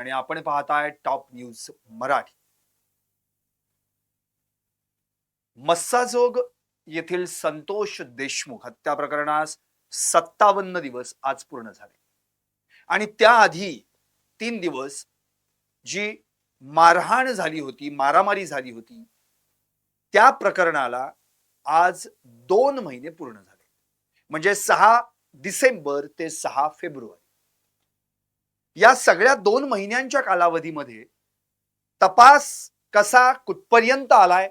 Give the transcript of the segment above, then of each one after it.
आणि आपण पाहताय टॉप न्यूज मराठी. मस्साजोग येथील संतोष देशमुख हत्या प्रकरणास 57 दिवस आज पूर्ण झाले आणि त्याआधी 3 दिवस जी मारहाण झाली होती, मारामारी झाली होती, त्या प्रकरणाला आज 2 महिने पूर्ण झाले. म्हणजे 6 डिसेंबर ते 6 फेब्रुवारी या सगळ्या 2 महिन्यांच्या कालावधीमध्ये तपास कसा कुठपर्यंत आलाय,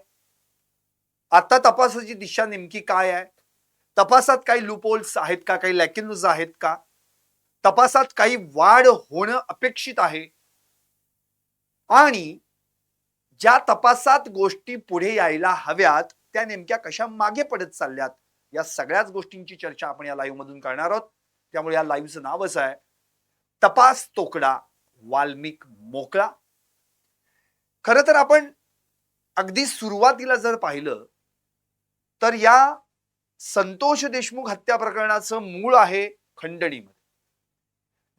आता तपासाची दिशा नेमकी काय आहे, तपासात काही लूपहोल्स आहेत का, काही लॅकिन्स आहेत का, तपासात काही वाढ होणं अपेक्षित आहे, आणि ज्या तपासात गोष्टी पुढे यायला हव्यात त्या नेमक्या कशा मागे पडत चालल्यात, या सगळ्याच गोष्टींची चर्चा आपण या लाईव्ह मधून करणार आहोत. त्यामुळे या लाईव्हचं नावच आहे तपास तोकडा वाल्मिक मोकळा. खरं तर आपण अगदी सुरुवातीला जर पाहिलं तर या संतोष देशमुख हत्या प्रकरणाचं मूळ आहे खंडणीमध्ये.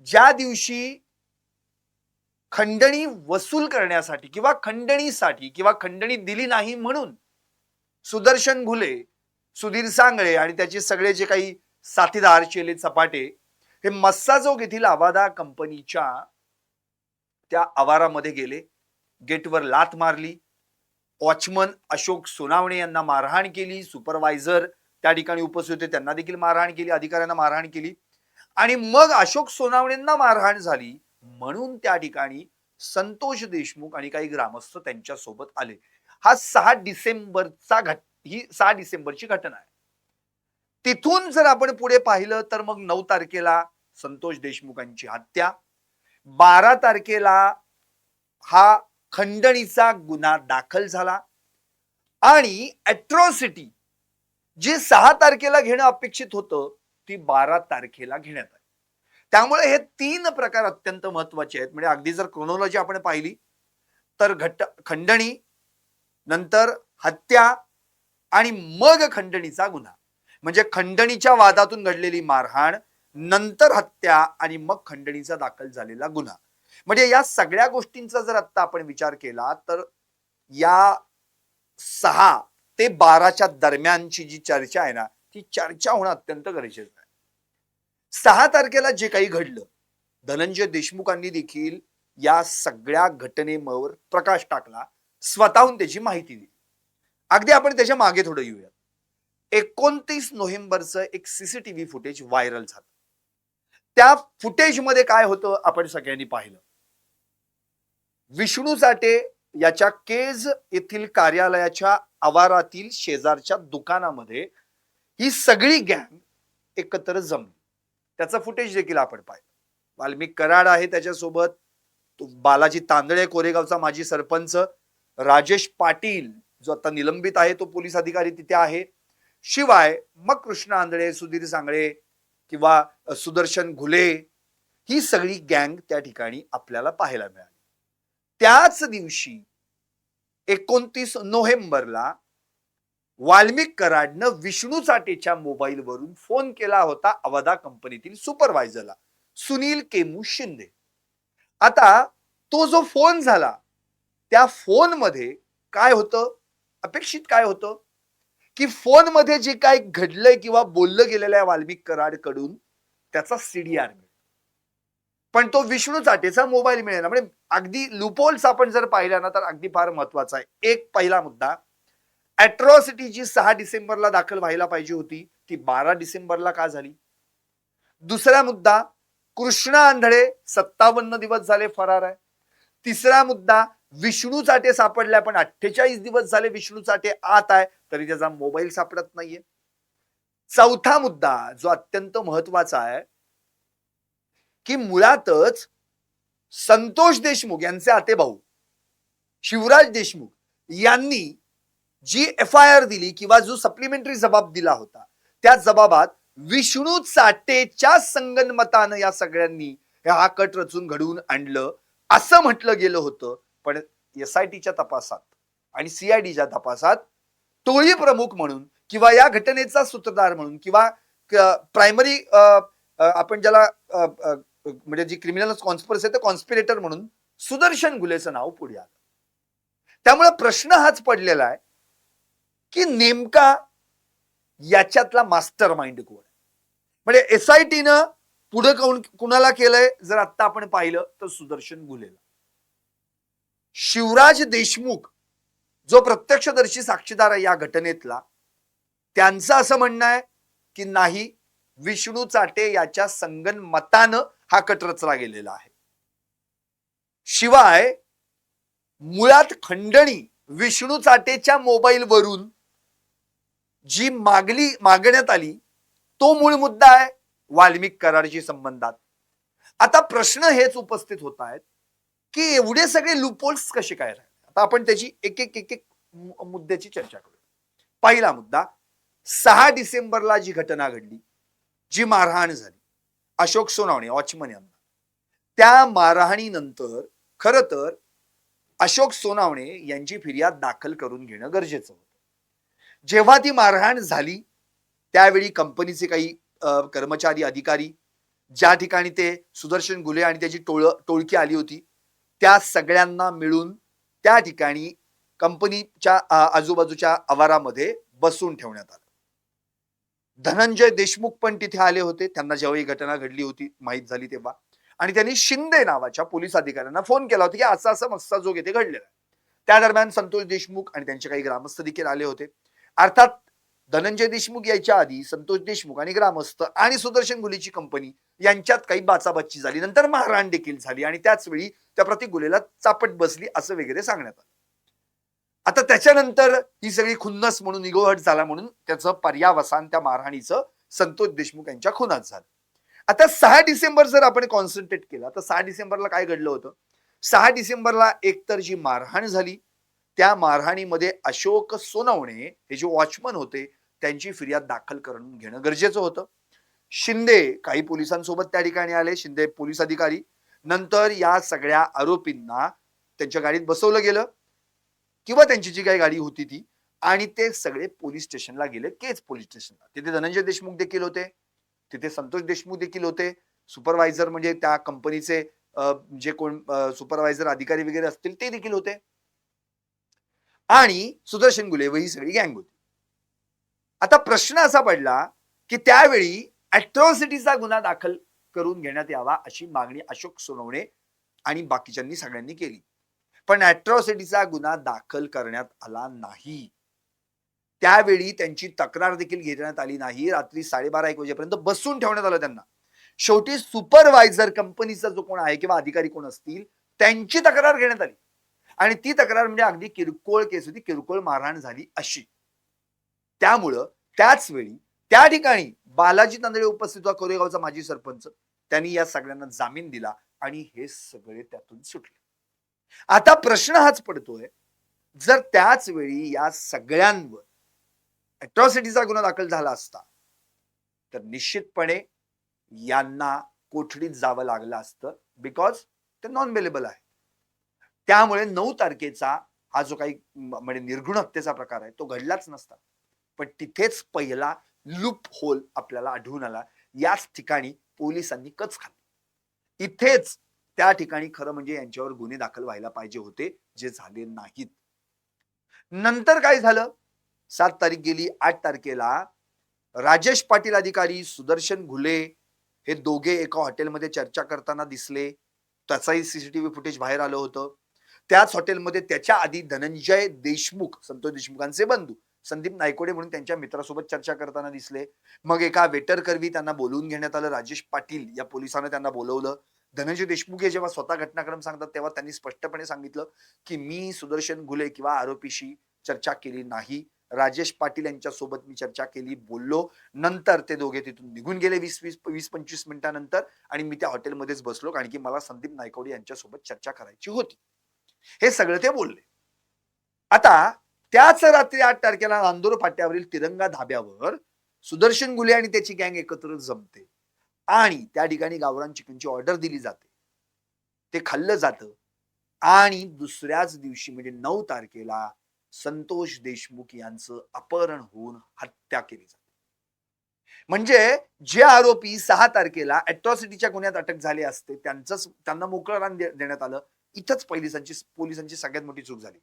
ज्या दिवशी खंडणी वसूल करण्यासाठी किंवा खंडणीसाठी किंवा खंडणी दिली नाही म्हणून सुदर्शन घुले, सुधीर सांगळे आणि त्याचे सगळे जे काही साथीदार चेले चपाटे हे मस्साजोग येथील आवादा कंपनीच्या त्या आवारामध्ये गेले, गेटवर लाथ मारली, वॉचमन अशोक सोनावणे यांना मारहाण केली, सुपरवायझर त्या ठिकाणी उपस्थित होते त्यांना देखील मारहाण केली, अधिकाऱ्यांना मारहाण केली आणि मग अशोक सोनावणेंना मारहाण झाली म्हणून त्या ठिकाणी संतोष देशमुख आणि काही ग्रामस्थ त्यांच्या सोबत आले. हा 6 डिसेंबरची घटना आहे. तिथून जर आपण पुढे पाहिलं तर मग 9 तारखेला संतोष देशमुखांची हत्या, 12 तारखेला हा खंडणीचा गुन्हा दाखल झाला आणि अॅट्रॉसिटी जी 6 तारखेला घेणं अपेक्षित होतं ती 12 तारखेला घेण्यात आली. त्यामुळे हे 3 प्रकार अत्यंत महत्वाचे आहेत. म्हणजे अगदी जर क्रोनॉलॉजी आपण पाहिली तर खंडणी, नंतर हत्या आणि मग खंडणीचा गुन्हा. म्हणजे खंडणीच्या वादातून घडलेली मारहाण, नंतर हत्या आणि मग खंडणीचा दाखल झालेला गुन्हा. म्हणजे या सगळ्या गोष्टींचा जर आता आपण विचार केला तर या 6 ते 12च्या दरम्यानची जी चर्चा आहे ना, ती चर्चा होणं अत्यंत गरजेचं आहे. 6 तारखेला जे काही घडलं, धनंजय देशमुखांनी देखील या सगळ्या घटनेवर प्रकाश टाकला, स्वतःहून त्याची माहिती दिली. अगदी आपण त्याच्या मागे थोडं येऊया. 29 नोव्हेंबरचं एक सीसीटीव्ही फुटेज व्हायरल झालं. त्या फुटेजमध्ये काय होतं आपण सगळ्यांनी पाहिलं. विष्णू साठे याच्या केज येथील कार्यालयाच्या आवारातील शेजारच्या दुकानामध्ये ही सगळी गँग एकत्र जमली. त्याचं फुटेज देखील आपण पाहिलं. वाल्मिक कराड आहे त्याच्यासोबत, बालाजी तांदळे कोरेगावचा माजी सरपंच, राजेश पाटील जो आता निलंबित आहे तो पोलीस अधिकारी तिथे आहे, शिवाय मग कृष्ण आंधळे, सुधीर सांगळे किंवा सुदर्शन घुले, ही सगळी गँग त्या ठिकाणी आपल्याला पाहायला मिळाली. त्याच दिवशी 29 नोव्हेंबरला वाल्मिक कराडनं विष्णू साठेच्या मोबाईलवरून फोन केला होता अवधा कंपनीतील सुपरवायझरला सुनील केमू शिंदे. आता तो जो फोन झाला त्या फोन मध्ये काय होतं, अपेक्षित काय होतं की फोन मध्ये जे काय घडलंय किंवा बोललं गेलेलं आहे वाल्मिक कराड कडून त्याचा सीडीआर मिळेल, पण तो विष्णू साठेचा मोबाईल मिळेल. म्हणजे अगदी लूपहोल्स आपण जर पाहिला ना तर अगदी फार महत्वाचा आहे. एक पहिला मुद्दा, अॅट्रॉसिटी जी 6 डिसेंबरला दाखल व्हायला पाहिजे होती ती 12 डिसेंबरला का झाली. दुसरा मुद्दा, कृष्ण आंधळे 57 दिवस झाले फरार आहे. तिसरा मुद्दा, विष्णू साठे सापडलाय पण 48 दिवस झाले विष्णू साठे आत आहे तरी त्याचा मोबाईल सापडत नाहीये. चौथा मुद्दा जो अत्यंत महत्वाचा आहे की मुळातच संतोष देशमुख यांचे आतेभाऊ शिवराज देशमुख यांनी जी FIR दिली किंवा जो सप्लिमेंटरी जबाब दिला होता त्या जबाबात विष्णू साठेच्या संगनमतानं या सगळ्यांनी हा कट रचून घडवून आणलं असं म्हटलं गेलं होतं. पण SITच्या तपासात आणि CIDच्या तपासात टोळी प्रमुख म्हणून किंवा या घटनेचा सूत्रधार म्हणून किंवा प्रायमरी आपण ज्याला म्हणजे जी क्रिमिनल कॉन्स्पिरसी आहे ते कॉन्स्पिरेटर म्हणून सुदर्शन घुलेचं नाव पुढे आलं. त्यामुळे प्रश्न हाच पडलेला आहे की नेमका याच्यातला मास्टर माइंड कोण आहे. म्हणजे एसआयटीनं पुढे कुणाला केलंय जर आता आपण पाहिलं तर सुदर्शन घुलेला. शिवराज देशमुख जो प्रत्यक्षदर्शी साक्षीदार आहे या घटनेतला, त्यांचं असं म्हणणं आहे की नाही, विष्णू चाटे याच्या संगनमतानं हा कट रचला गेलेला आहे. शिवाय मुळात खंडणी विष्णू चाटेच्या मोबाईल वरून जी मागण्यात आली तो मूळ मुद्दा आहे वाल्मिक करारशी संबंधात. आता प्रश्न हेच उपस्थित होत आहेत की एवढे सगळे लूपहोल्स कसे काय राहिले. आता आपण त्याची एक एक मुद्द्याची चर्चा करू. पहिला मुद्दा, 6 डिसेंबरला जी घटना घडली, जी मारहाण झाली अशोक सोनावणे वॉचमन यांना, त्या मारहाणीनंतर खरं तर अशोक सोनावणे यांची फिर्याद दाखल करून घेणं गरजेचं होतं. जेव्हा ती मारहाण झाली त्यावेळी कंपनीचे काही कर्मचारी अधिकारी, ज्या ठिकाणी ते सुदर्शन घुले आणि त्याची टोळकी आली होती, त्या सगळ्यांना मिळून त्या ठिकाणी कंपनीच्या आजूबाजूच्या आवारामध्ये बसून ठेवण्यात आलं. धनंजय देशमुख पण तिथे आले होते. त्यांना जेव्हा ही घटना घडली होती माहीत झाली तेव्हा, आणि त्यांनी शिंदे नावाच्या पोलीस अधिकाऱ्यांना फोन केला होता की असं असं मस्साजोग येथे घडलेला आहे. त्या दरम्यान संतोष देशमुख आणि त्यांचे काही ग्रामस्थ देखील आले होते. अर्थात धनंजय देशमुख यायच्या आधी संतोष देशमुख आणि ग्रामस्थ आणि सुदर्शन घुलेची कंपनी यांच्यात काही बाचाबाची झाली, नंतर मारहाण देखील झाली आणि त्याच वेळी त्या प्रतीक घुलेला चापट बसली असं वगैरे सांगण्यात आलं. आता त्याच्यानंतर ही सगळी खुन्नस म्हणून निगोहट झाला म्हणून त्याचं पर्यावसान त्या मारहाणीचं संतोष देशमुख यांच्या खुनात झालं. आता 6 डिसेंबर जर आपण कॉन्सन्ट्रेट केला तर 6 डिसेंबरला काय घडलं होतं. 6 डिसेंबरला एकतर जी मारहाण झाली त्या मारहाणीमध्ये अशोक सोनवणे हे जे वॉचमन होते त्यांची फिर्याद दाखल करून घेणं गरजेचं होतं. शिंदे काही पोलिसांसोबत त्या ठिकाणी आले, शिंदे पोलीस अधिकारी. नंतर या सगळ्या आरोपींना त्यांच्या गाडीत बसवलं गेलं किंवा त्यांची जी काही गाडी होती ती, आणि ते सगळे पोलीस स्टेशनला गेले, केज पोलीस स्टेशनला. तिथे धनंजय देशमुख देखील होते, तिथे संतोष देशमुख देखील होते, सुपरवायझर म्हणजे त्या कंपनीचे जे कोण सुपरवायझर अधिकारी वगैरे असतील ते देखील होते, आणि सुदर्शन घुले व ही सगळी गँग होती. आता प्रश्न असा पडला की त्यावेळी अॅट्रॉसिटीचा गुन्हा दाखल करून घेण्यात यावा अशी मागणी अशोक सोनवणे आणि बाकीच्यांनी सगळ्यांनी केली, पण अॅट्रॉसिटीचा गुन्हा दाखल करण्यात आला नाही. त्यावेळी त्यांची तक्रार देखील घेण्यात आली नाही. रात्री 12:30-1 वाजेपर्यंत बसून ठेवण्यात आलं त्यांना. शेवटी सुपरवायझर कंपनीचा जो कोण आहे किंवा अधिकारी कोण असतील त्यांची तक्रार घेण्यात आली, आणि ती तक्रार म्हणजे अगदी किरकोळ केस होती, किरकोळ मारहाण झाली अशी. त्यामुळं त्याच वेळी त्या ठिकाणी बालाजी तांदळे उपस्थित होता, कोरेगावचा माजी सरपंच. त्यांनी या सगळ्यांना जामीन दिला आणि हे सगळे त्यातून सुटले. आता प्रश्न हाच पडतोय, जर त्याच वेळी या सगळ्यांवर अॅट्रॉसिटीचा गुन्हा दाखल झाला असता तर निश्चितपणे यांना कोठडीत जावं लागलं असतं, बिकॉज ते नॉन बेलेबल आहे. त्यामुळे 9 तारखेचा हा जो काही म्हणजे निर्घृण हत्येचा प्रकार आहे तो घडलाच नसता. पण तिथेच पहिला लूप होल आपल्याला आढळून आला. याच ठिकाणी पोलिसांनी कच खाल्ली. इथेच त्या ठिकाणी खरं म्हणजे यांच्यावर गुन्हे दाखल व्हायला पाहिजे होते, जे झाले नाहीत. नंतर काय झालं, 7 तारीख गेली, 8 तारखेला राजेश पाटील अधिकारी, सुदर्शन घुले हे दोघे एका हॉटेलमध्ये चर्चा करताना दिसले. त्याचाही सीसीटीव्ही फुटेज बाहेर आलं होतं. त्याच हॉटेलमध्ये त्याच्या आधी धनंजय देशमुख, संतोष देशमुखांचे बंधू संदीप नायकोडे म्हणून त्यांच्या मित्रासोबत चर्चा करताना दिसले. मग एका वेटर करवी त्यांना बोलवून घेण्यात आलं. राजेश पाटील या पोलिसांना त्यांना बोलवलं. धनंजय देशमुख हे जेव्हा स्वतः घटनाक्रम सांगतात तेव्हा त्यांनी स्पष्टपणे सांगितलं की मी सुदर्शन घुले किंवा आरोपीशी चर्चा केली नाही, राजेश पाटील यांच्यासोबत मी चर्चा केली, बोललो. नंतर ते दोघे तिथून निघून गेले 20-25 मिनिटांनंतर, आणि मी त्या हॉटेलमध्येच बसलो कारण की मला संदीप नायकोडे यांच्यासोबत चर्चा करायची होती. हे सगळं ते बोलले. आता त्याच रात्री 8 तारखेला नांदूर फाट्यावरील तिरंगा धाब्यावर सुदर्शन घुले आणि त्याची गँग एकत्र जमते आणि त्या ठिकाणी गावरान चिकनची ऑर्डर दिली जाते. ते खाल्लं जातं आणि दुसऱ्याच दिवशी म्हणजे 9 तारखेला संतोष देशमुख यांचं अपहरण होऊन हत्या केली जाते. म्हणजे जे आरोपी 6 तारखेला अॅट्रॉसिटीच्या गुन्ह्यात अटक झाले असते त्यांना मोकळं रान देण्यात आलं, इथंच पोलिसांची सगळ्यात मोठी चूक झाली.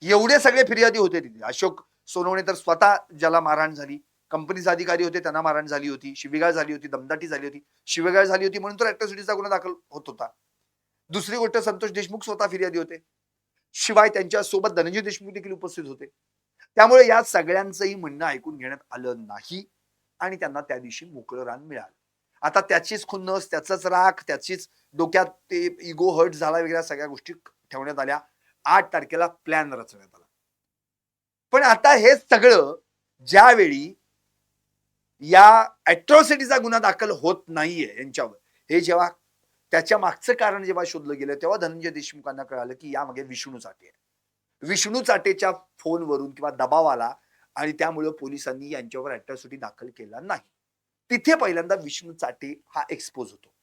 एवढे सगळे फिर्यादी होते तिथे. अशोक सोनवणे तर स्वतः ज्याला मारहाण झाली, कंपनीचे अधिकारी होते त्यांना मारहाण झाली होती, शिवीगाळ झाली होती, दमदाटी झाली होती. शिवीगाळ झाली होती म्हणून तर अॅट्रॉसिटीचा गुन्हा दाखल होत होता. दुसरी गोष्ट, संतोष देशमुख स्वतः फिर्यादी होते. शिवाय त्यांच्या सोबत धनंजय देशमुख देखील उपस्थित होते. त्यामुळे या सगळ्यांचंही म्हणणं ऐकून घेण्यात आलं नाही आणि त्यांना त्या दिवशी मोकळं रान मिळालं. आता त्याचीच खुन्नस, त्याचाच राग, त्याचीच डोक्यात ते इगो हर्ट झाला वगैरे सगळ्या गोष्टी ठेवण्यात आल्या. 8 तारखेला प्लॅन रचण्यात आला. पण आता हे सगळं ज्यावेळी या अॅट्रॉसिटीचा गुन्हा दाखल होत नाहीये यांच्यावर, हे जेव्हा त्याच्या मागचं कारण जेव्हा शोधलं गेलं तेव्हा धनंजय देशमुखांना कळालं की यामागे विष्णू चाटे आहे. विष्णू चाटेच्या फोनवरून किंवा दबाव आला आणि त्यामुळे पोलिसांनी यांच्यावर अॅट्रॉसिटी दाखल केला नाही. तिथे पहिल्यांदा विष्णू चाटे हा एक्सपोज होतो,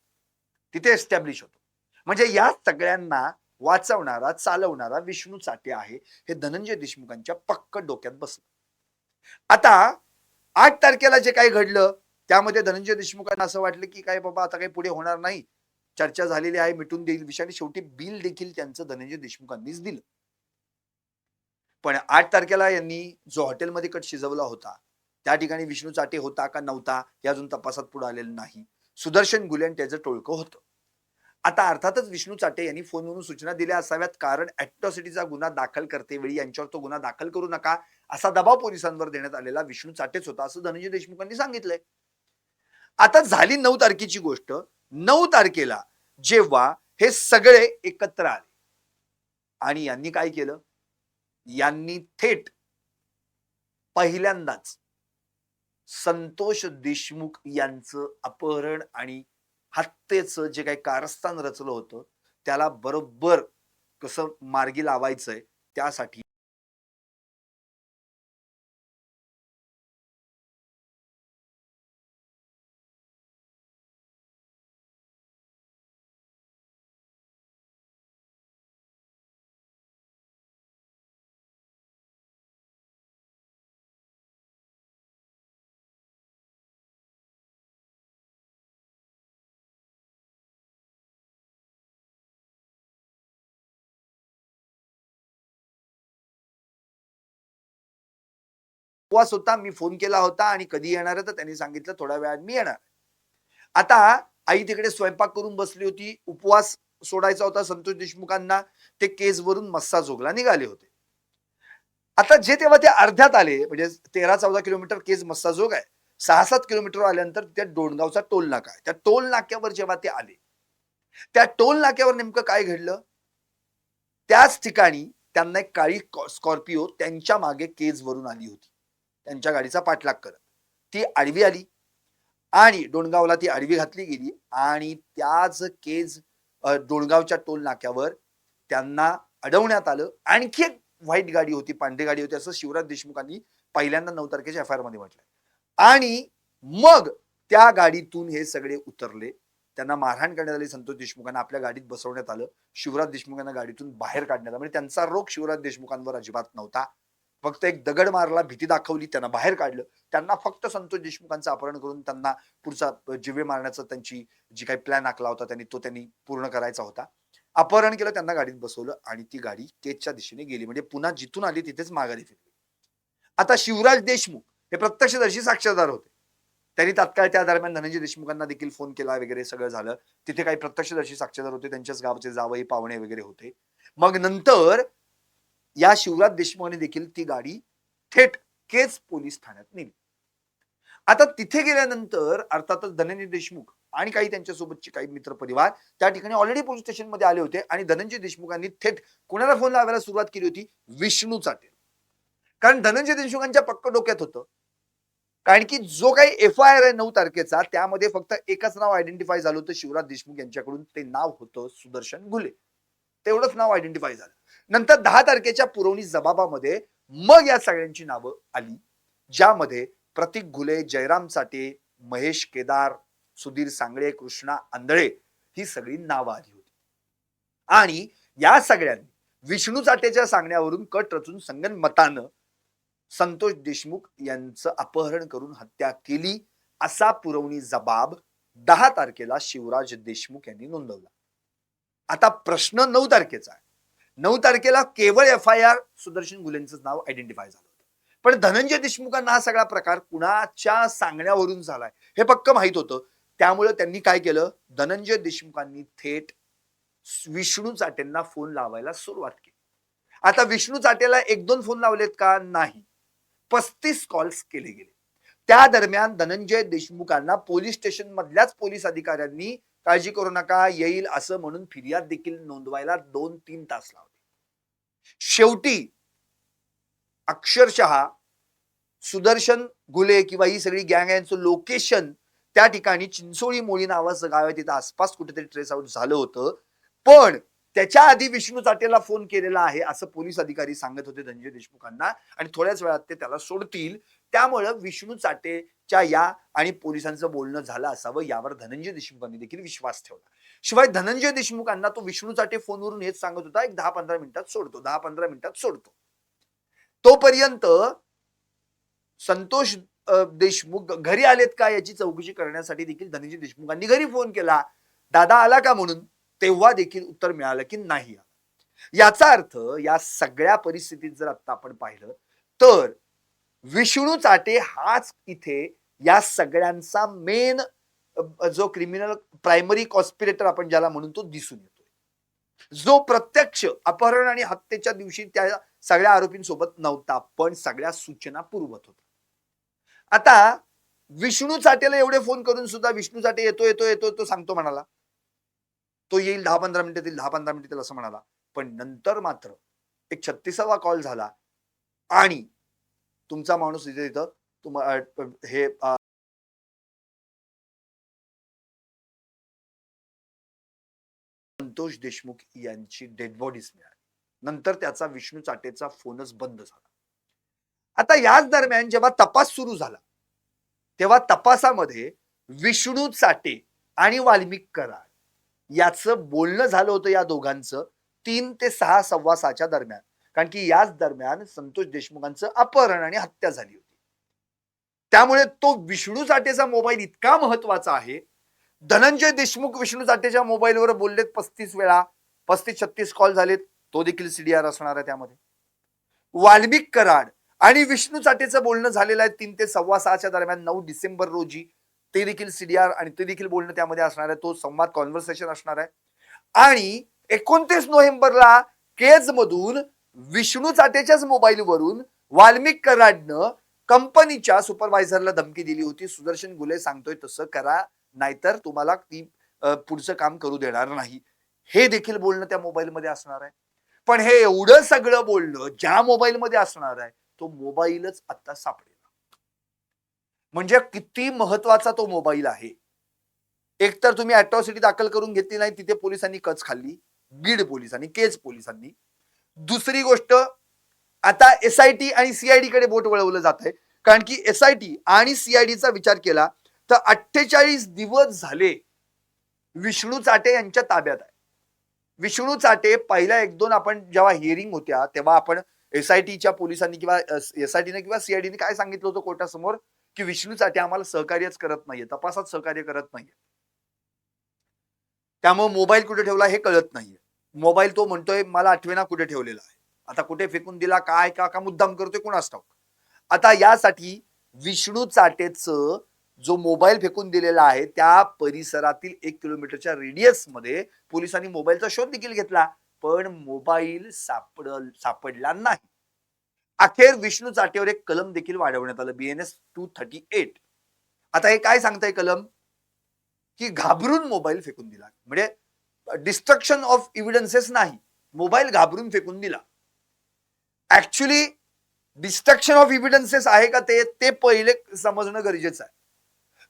तिथे एस्टॅब्लिश होतो. म्हणजे या सगळ्यांना वाचवणारा, चालवणारा विष्णू चाटे आहे हे धनंजय देशमुखांच्या पक्क डोक्यात बसलं. आता 8 तारखेला जे काही घडलं त्यामध्ये धनंजय देशमुखांना असं वाटलं की काय बाबा आता काही पुढे होणार नाही, चर्चा झालेली आहे, मिटून देईल विषय, आणि शेवटी बिल देखील त्यांचं धनंजय देशमुखांनीच दिलं. पण 8 तारखेला यांनी जो हॉटेलमध्ये कट शिजवला होता त्या ठिकाणी विष्णू चाटे होता का नव्हता हे अजून तपासात पुढे आलेलं नाही. सुदर्शन गुलेन त्याचं टोळकं होतं. आता अर्थातच विष्णू चाटे यांनी फोनवरून सूचना दिल्या असाव्यात, कारण अॅट्रॉसिटीचा गुन्हा दाखल करतेवेळी यांच्यावर तो गुन्हा दाखल करू नका असा दबाव पोलिसांवर देण्यात आलेला विष्णू चाटेच होता असं धनंजय देशमुखांनी सांगितलंय. आता झाली 9 तारखेची गोष्ट. 9 तारखेला जेव्हा हे सगळे एकत्र आले आणि यांनी काय केलं, यांनी थेट पहिल्यांदाच संतोष देशमुख यांचं अपहरण आणि हत्येचं जे काही कारस्थान रचलं होतं त्याला बरोबर कसं मार्गी लावायचंय त्यासाठी उपवास होता. मी फोन केला होता आणि कधी येणार आहे तर त्यांनी सांगितलं थोड्या वेळात मी येणार. आता आई तिकडे स्वयंपाक करून बसली होती. उपवास सोडायचा होता संतोष देशमुखांना. ते केजवरून मस्साजोगला निघाले होते. आता जे तेव्हा ते अर्ध्यात आले, म्हणजे 13-14 किलोमीटर केज मस्साजोग आहे. 6-7 किलोमीटर आल्यानंतर त्या डोणगावचा टोल नाका आहे. त्या टोल नाक्यावर जेव्हा ते आले, त्या टोल नाक्यावर नेमकं काय घडलं, त्याच ठिकाणी त्यांना एक काळी स्कॉर्पिओ त्यांच्या मागे केजवरून आली होती. त्यांच्या गाडीचा पाठलाग करत ती आडवी आली आणि डोणगावला ती आडवी घातली गेली आणि त्याच केज डोणगावच्या टोल नाक्यावर त्यांना अडवण्यात आलं. आणखी एक व्हाईट गाडी होती, पांढरी गाडी होती असं शिवराज देशमुखांनी पहिल्यांदा 9 तारखेच्या एफ आय आर मध्ये म्हटलंय. आणि मग त्या गाडीतून हे सगळे उतरले. त्यांना मारहाण करण्यात आली. संतोष देशमुखांना आपल्या गाडीत बसवण्यात आलं. शिवराज देशमुखांना गाडीतून बाहेर काढण्यात आलं. म्हणजे त्यांचा रोख शिवराज देशमुखांवर अजिबात नव्हता. फक्त एक दगड मारला, भीती दाखवली, त्यांना बाहेर काढलं. त्यांना फक्त संतोष देशमुखांचं अपहरण करून त्यांना पुढचा जिवे मारण्याचा त्यांची जी काही प्लॅन आखला होता त्यांनी पूर्ण करायचा होता. अपहरण केलं, त्यांना गाडीत बसवलं आणि ती गाडी केजच्या दिशेने गेली. म्हणजे पुन्हा जिथून आली तिथेच माघारी फिरली. आता शिवराज देशमुख हे प्रत्यक्षदर्शी साक्षीदार होते. त्यांनी तात्काळ त्या दरम्यान धनंजय देशमुखांना देखील फोन केला वगैरे सगळं झालं. तिथे काही प्रत्यक्षदर्शी साक्षीदार होते, त्यांच्याच गावचे जावई पाहुणे वगैरे होते. मग नंतर या शिवराज देशमुखांनी देखील ती गाडी थेट केज पोलीस ठाण्यात नेली. आता तिथे गेल्यानंतर अर्थातच धनंजय देशमुख आणि काही त्यांच्यासोबतचे काही मित्र परिवार त्या ठिकाणी ऑलरेडी पोलीस स्टेशन मध्ये आले होते आणि धनंजय देशमुखांनी थेट कुणाला फोन लावायला सुरुवात केली होती, विष्णू चाटे. कारण धनंजय देशमुखांच्या पक्क डोक्यात होतं, कारण की जो काही एफ आय आर आहे 9 तारखेचा त्यामध्ये फक्त एकच नाव आयडेंटिफाय झालं होतं शिवराज देशमुख यांच्याकडून. ते नाव होतं सुदर्शन घुले. तेवढंच नाव आयडेंटिफाय झालं. नंतर 10 तारखेच्या पुरवणी जबाबामध्ये मग या सगळ्यांची नावं आली, ज्यामध्ये प्रतीक घुले, जयराम चाटे, महेश केदार, सुधीर सांगळे, कृष्णा आंधळे ही सगळी नावं आली होती. आणि या सगळ्यांनी विष्णू चाटेच्या सांगण्यावरून कट रचून संगनमतानं संतोष देशमुख यांचं अपहरण करून हत्या केली असा पुरवणी जबाब 10 तारखेला शिवराज देशमुख यांनी नोंदवला. आता प्रश्न 9 तारखेचा आहे. 9 तारखेला केवळ FIR सुदर्शन गुलेंचं नाव आयडेंटिफाय झालं होतं. पण धनंजय देशमुखांना हा सगळा प्रकार कुणाच्या सांगण्यावरून झालाय हे पक्क माहित होतं. त्यामुळे त्यांनी काय केलं, धनंजय देशमुखांनी थेट विष्णू चाटेंना फोन लावायला सुरुवात केली. आता विष्णू चाटेला 1-2 फोन लावलेत का? नाही. 35 कॉल्स केले गेले. त्या दरम्यान धनंजय देशमुखांना पोलीस स्टेशन मधल्याच पोलीस अधिकाऱ्यांनी काळजी करू नका येईल असं म्हणून फिर्याद देखील नोंदवायला 2-3 तास लावले. शेवटी अक्षरशः सुदर्शन गुले किंवा ही सगळी गँग यांचं लोकेशन त्या ठिकाणी चिंचोळी मोळी नावाचं गाव आहे, तिथं आसपास कुठेतरी ट्रेस आउट झालं होतं. पण त्याच्या आधी विष्णू चाटेला फोन केलेला आहे असं पोलीस अधिकारी सांगत होते धनंजय देशमुखांना आणि थोड्याच वेळात ते त्याला सोडतील. त्यामुळे विष्णू चाटेच्या या आणि पोलिसांचं बोलणं झालं असावं यावर धनंजय देशमुखांनी देखील विश्वास ठेवला. शिवाय धनंजय देशमुखांना तो विष्णू चाटे फोनवरून हेच सांगत होता, एक 10-15 मिनिटात सोडतो, 10-15 मिनिटात सोडतो. तोपर्यंत संतोष देशमुख घरी आलेत का याची चौकशी करण्यासाठी देखील धनंजय देशमुखांनी घरी फोन केला. दादा आला का म्हणून. तेव्हा देखील उत्तर मिळालं की नाही. याचा अर्थ या सगळ्या परिस्थितीत जर आता आपण पाहिलं तर विष्णू चाटे हाच इथे या सगळ्यांचा मेन जो क्रिमिनल प्रायमरी कॉन्स्पिरेटर आपण ज्याला म्हणून तो दिसून येतो, जो प्रत्यक्ष अपहरण आणि हत्येच्या दिवशी त्या सगळ्या आरोपींसोबत नव्हता पण सगळ्या सूचना पुरवत होता. आता विष्णू चाटेला एवढे फोन करून सुद्धा विष्णू चाटे येतो येतो येतो तो सांगतो म्हणाला, तो येईल 10-15 मिनिटात येईल, 10-15 मिनिटात येईल असं म्हणाला. पण नंतर मात्र एक 36वा कॉल झाला आणि तुमचा माणूस इथे इथं हे संतोष देशमुख यांची डेड बॉडीज मिळाली. नंतर त्याचा विष्णू चाटेचा फोनच बंद झाला. आता याच दरम्यान जेव्हा तपास सुरू झाला तेव्हा तपासामध्ये विष्णू चाटे आणि वाल्मिक कराड याचं बोलणं झालं होतं या दोघांचं 3 ते 6 सव्वा 6च्या दरम्यान. कारण की याच दरम्यान संतोष देशमुखांचं अपहरण आणि हत्या झाली होती. त्यामुळे तो विष्णू चाटेचा मोबाईल इतका महत्वाचा आहे. धनंजय देशमुख विष्णू चाटेच्या मोबाईलवर बोललेत 35 वेळा, 35-36 कॉल झालेत, तो देखील CDR असणार आहे त्यामध्ये. वाल्मिक कराड आणि विष्णू चाटेचं बोलणं झालेलं आहे 3 ते सव्वा 6च्या दरम्यान 9 डिसेंबर रोजी, ते देखील CDR आणि ते देखील बोलणं त्यामध्ये असणार आहे, तो संवाद कॉन्व्हर्सेशन असणार आहे. आणि 29 नोव्हेंबरला केज मधून विष्णू चाटेच्याच मोबाईलवरून वाल्मिक कराडनं कंपनीच्या सुपरवायझरला धमकी दिली होती, सुदर्शन गुले सांगतोय तसं करा नाहीतर तुम्हाला ती पुढचं काम करू देणार नाही. हे देखील बोलणं त्या मोबाईलमध्ये असणार आहे. पण हे एवढं सगळं बोलणं ज्या मोबाईलमध्ये असणार आहे तो मोबाईलच आता सापडेल. म्हणजे किती महत्वाचा तो मोबाईल आहे. एकतर तुम्ही अॅट्रॉसिटी दाखल करून घेतली नाही, तिथे पोलिसांनी कच खाल्ली, बीड पोलिसांनी, केज पोलिसांनी. दुसरी गोष्ट, आता SIT आणि CID कडे बोट वळवलं जात आहे. कारण की SIT आणि CIDचा विचार केला तर 48 दिवस झाले विष्णू चाटे यांच्या ताब्यात आहे. विष्णू चाटे पहिल्या 1-2 आपण जेव्हा हिअरिंग होत्या तेव्हा आपण SITच्या पोलिसांनी किंवा SITने किंवा CIDने काय सांगितलं होतं कोर्टासमोर की विष्णू चाटे आम्हाला सहकार्यच करत नाहीये, तपासात सहकार्य करत नाहीये. त्यामुळे मोबाईल कुठे ठेवला हे कळत नाहीये. मोबाईल तो म्हणतोय मला आठवेना कुठे ठेवलेला आहे. आता कुठे फेकून दिला काय का मुद्दाम करतोय कुणास ठाऊक. आता यासाठी विष्णू चाटेचं जो मोबाईल फेकून दिलेला आहे त्या परिसरातील 1 किलोमीटरच्या रेडियस मध्ये पोलिसांनी मोबाईलचा शोध देखील घेतला पण मोबाईल सापडला नाही. अखेर विष्णू चाटेवर एक कलम देखील वाढवण्यात आलं, BNS 238. आता हे काय सांगताय कलम की घाबरून मोबाईल फेकून दिला, म्हणजे डिस्ट्रक्शन ऑफ एव्हिडन्सेस नाही, मोबाईल घाबरून फेकून दिला. ऍक्च्युली डिस्ट्रक्शन ऑफ एव्हिडन्सेस आहे का ते पहिले समजणं गरजेचं आहे.